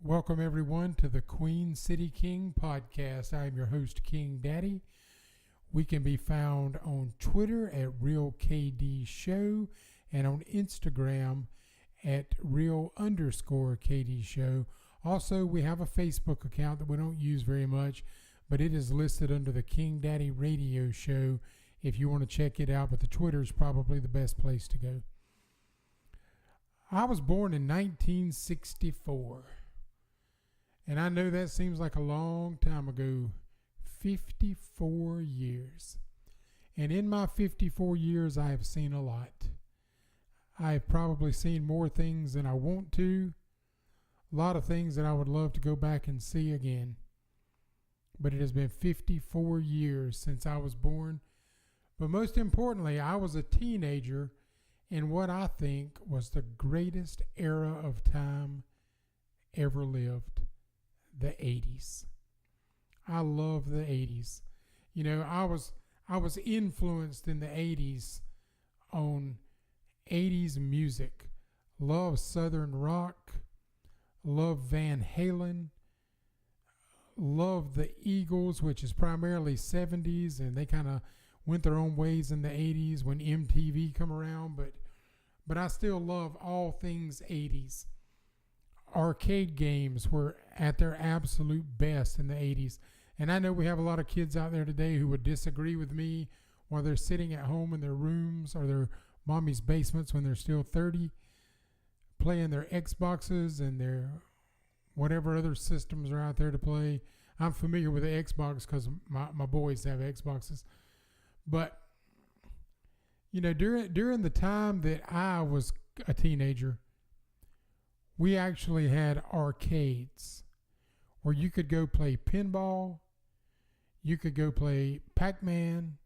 Welcome, everyone, to the Queen City King podcast. I am your host, King Daddy. We can be found on Twitter at RealKDShow and on Instagram at Real_KD Show. Also, we have a Facebook account that we don't use very much, but it is listed under the King Daddy Radio Show if you want to check it out, but the Twitter is probably the best place to go. I was born in 1964. And I know that seems like a long time ago, 54 years. And in my 54 years, I have seen a lot. I have probably seen more things than I want to, a lot of things that I would love to go back and see again. But it has been 54 years since I was born. But most importantly, I was a teenager in what I think was the greatest era of time ever lived. The 80s. I love the 80s. You know, I was influenced in the 80s on 80s music. Love Southern rock, love Van Halen, love the Eagles, which is primarily 70s, and they kind of went their own ways in the 80s when MTV come around, but I still love all things 80s. Arcade games were at their absolute best in the 80s. And I know we have a lot of kids out there today who would disagree with me while they're sitting at home in their rooms or their mommy's basements when they're still 30, playing their Xboxes and their whatever other systems are out there to play. I'm familiar with the Xbox because my boys have Xboxes. But, you know, during the time that I was a teenager, we actually had arcades where you could go play pinball, you could go play Pac-Man.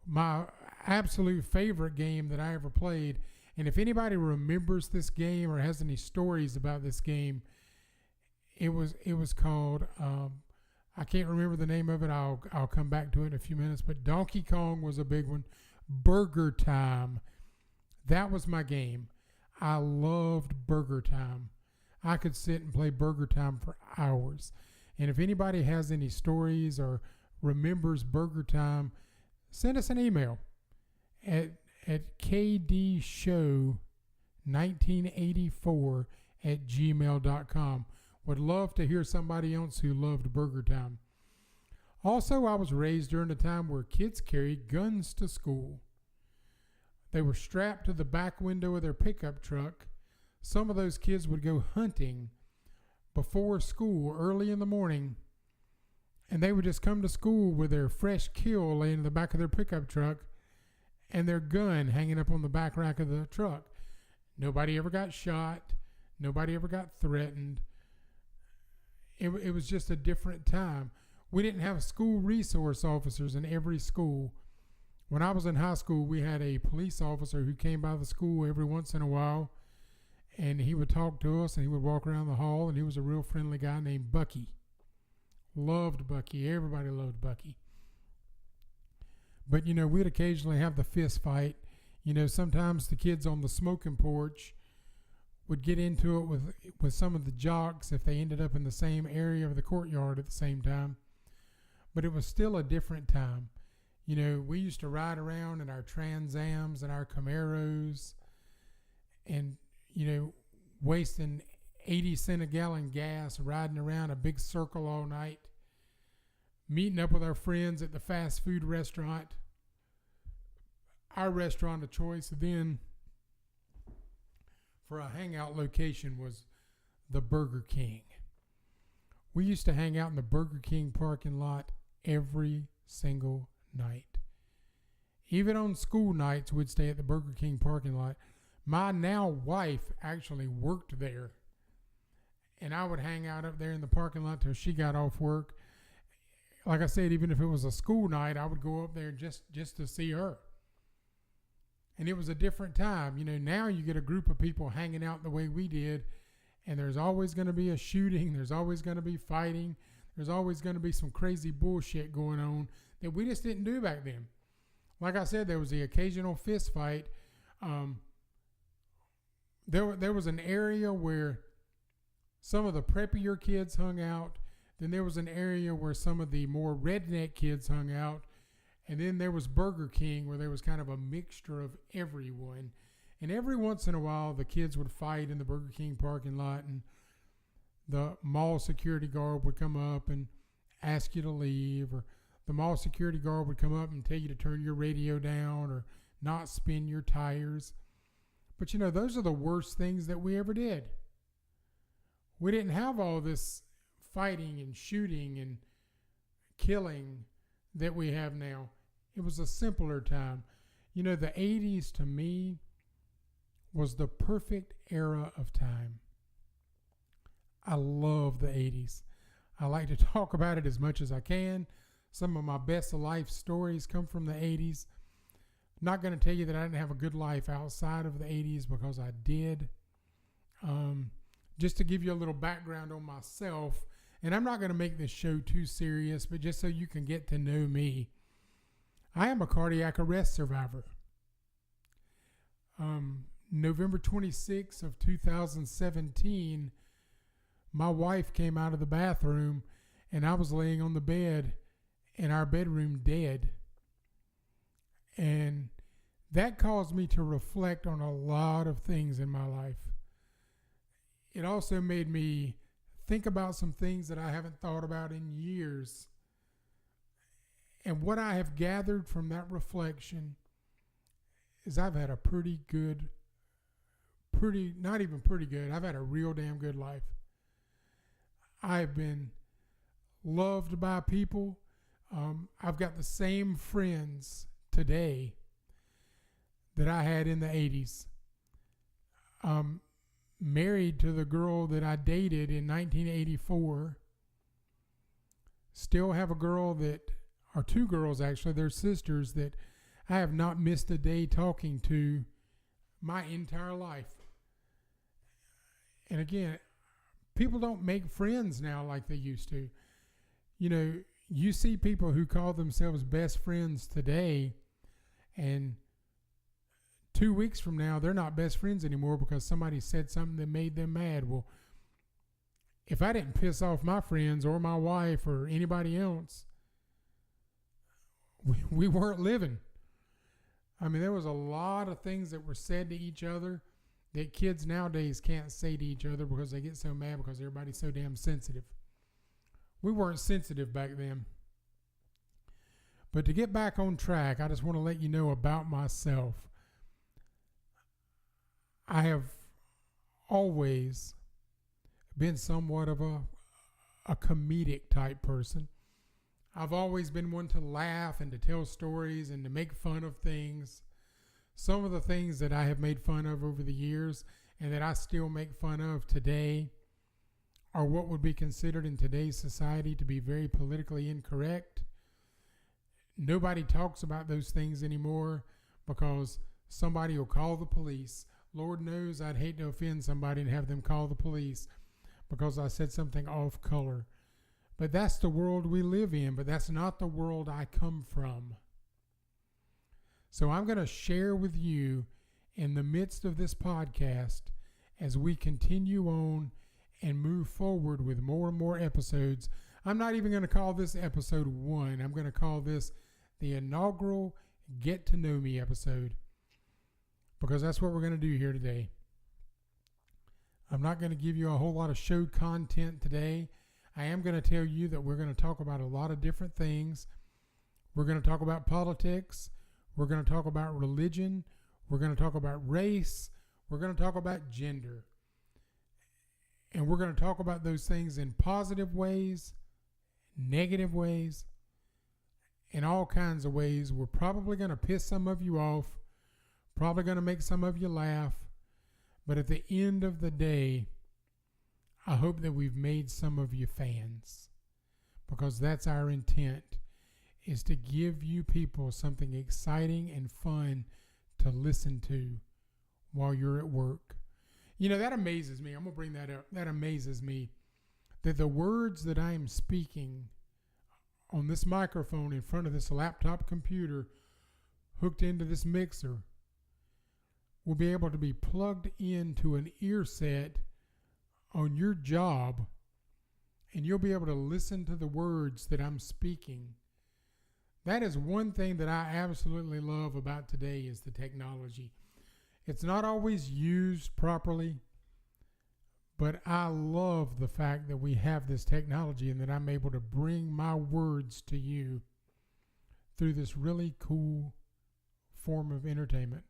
My absolute favorite game that I ever played, and if anybody remembers this game or has any stories about this game, it was called, I can't remember the name of it, I'll come back to it in a few minutes, but Donkey Kong was a big one. Burger Time, that was my game. I loved Burger Time. I could sit and play Burger Time for hours. And if anybody has any stories or remembers Burger Time, send us an email at kdshow1984@gmail.com. Would love to hear somebody else who loved Burger Time. Also, I was raised during a time where kids carried guns to school. They were strapped to the back window of their pickup truck. Some of those kids would go hunting before school early in the morning, and they would just come to school with their fresh kill laying in the back of their pickup truck and their gun hanging up on the back rack of the truck. Nobody ever got shot. Nobody ever got threatened. It was just a different time. We didn't have school resource officers in every school. When I was in high school, we had a police officer who came by the school every once in a while, and he would talk to us, and he would walk around the hall, and he was a real friendly guy named Bucky. Loved Bucky. Everybody loved Bucky. But, you know, we'd occasionally have the fist fight. You know, sometimes the kids on the smoking porch would get into it with some of the jocks if they ended up in the same area of the courtyard at the same time. But it was still a different time. You know, we used to ride around in our Trans Ams and our Camaros and, you know, wasting 80 cents a gallon gas, riding around a big circle all night, meeting up with our friends at the fast food restaurant, our restaurant of choice then for a hangout location was the Burger King. We used to hang out in the Burger King parking lot every single night. Even on school nights, we'd stay at the Burger King parking lot. My now wife actually worked there, and I would hang out up there in the parking lot till she got off work. Like I said, even if it was a school night, I would go up there just to see her. And it was a different time. You know, now you get a group of people hanging out the way we did, and there's always going to be a shooting. There's always going to be fighting. There's always going to be some crazy bullshit going on that we just didn't do back then. Like I said, there was the occasional fist fight. There was an area where some of the preppier kids hung out. Then there was an area where some of the more redneck kids hung out. And then there was Burger King, where there was kind of a mixture of everyone. And every once in a while, the kids would fight in the Burger King parking lot, and the mall security guard would come up and ask you to leave, or the mall security guard would come up and tell you to turn your radio down or not spin your tires. But you know, those are the worst things that we ever did. We didn't have all this fighting and shooting and killing that we have now. It was a simpler time. You know, the 80s to me was the perfect era of time. I love the 80s. I like to talk about it as much as I can. Some of my best life stories come from the 80s. I'm not going to tell you that I didn't have a good life outside of the 80s, because I did. Just to give you a little background on myself, and I'm not going to make this show too serious, but just so you can get to know me, I am a cardiac arrest survivor. November 26th of 2017, my wife came out of the bathroom, and I was laying on the bed in our bedroom dead. And that caused me to reflect on a lot of things in my life. It also made me think about some things that I haven't thought about in years. And what I have gathered from that reflection is I've had a I've had a real damn good life. I've been loved by people. I've got the same friends today that I had in the 80s. Married to the girl that I dated in 1984. Still have a girl or two girls actually, they're sisters, that I have not missed a day talking to my entire life. And again, people don't make friends now like they used to. You know, you see people who call themselves best friends today, and 2 weeks from now, they're not best friends anymore because somebody said something that made them mad. Well, if I didn't piss off my friends or my wife or anybody else, we weren't living. I mean, there was a lot of things that were said to each other that kids nowadays can't say to each other because they get so mad because everybody's so damn sensitive. We weren't sensitive back then. But to get back on track, I just want to let you know about myself. I have always been somewhat of a comedic type person. I've always been one to laugh and to tell stories and to make fun of things. Some of the things that I have made fun of over the years and that I still make fun of today are what would be considered in today's society to be very politically incorrect. Nobody talks about those things anymore because somebody will call the police. Lord knows I'd hate to offend somebody and have them call the police because I said something off color. But that's the world we live in, but that's not the world I come from. So I'm going to share with you in the midst of this podcast as we continue on and move forward with more and more episodes. I'm not even going to call this episode 1. I'm going to call this the inaugural Get to Know Me episode, because that's what we're going to do here today. I'm not going to give you a whole lot of show content today. I am going to tell you that we're going to talk about a lot of different things. We're going to talk about politics. We're going to talk about religion. We're going to talk about race. We're going to talk about gender. And we're going to talk about those things in positive ways, negative ways, in all kinds of ways. We're probably going to piss some of you off, probably going to make some of you laugh. But at the end of the day, I hope that we've made some of you fans, because that's our intent, is to give you people something exciting and fun to listen to while you're at work. You know, that amazes me. I'm going to bring that up. That amazes me that the words that I am speaking on this microphone in front of this laptop computer hooked into this mixer will be able to be plugged into an ear set on your job, and you'll be able to listen to the words that I'm speaking. That is one thing that I absolutely love about today is the technology. It's not always used properly, but I love the fact that we have this technology and that I'm able to bring my words to you through this really cool form of entertainment.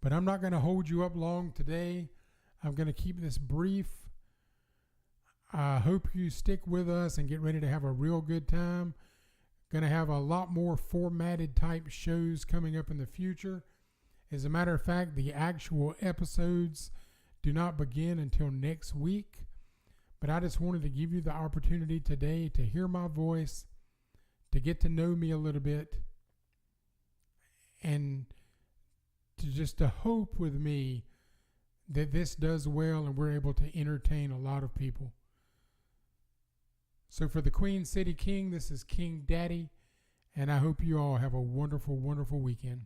But I'm not going to hold you up long today. I'm going to keep this brief. I hope you stick with us and get ready to have a real good time. Going to have a lot more formatted type shows coming up in the future. As a matter of fact, the actual episodes do not begin until next week. But I just wanted to give you the opportunity today to hear my voice, to get to know me a little bit, and to hope with me that this does well and we're able to entertain a lot of people. So for the Queen City King, this is King Daddy, and I hope you all have a wonderful, wonderful weekend.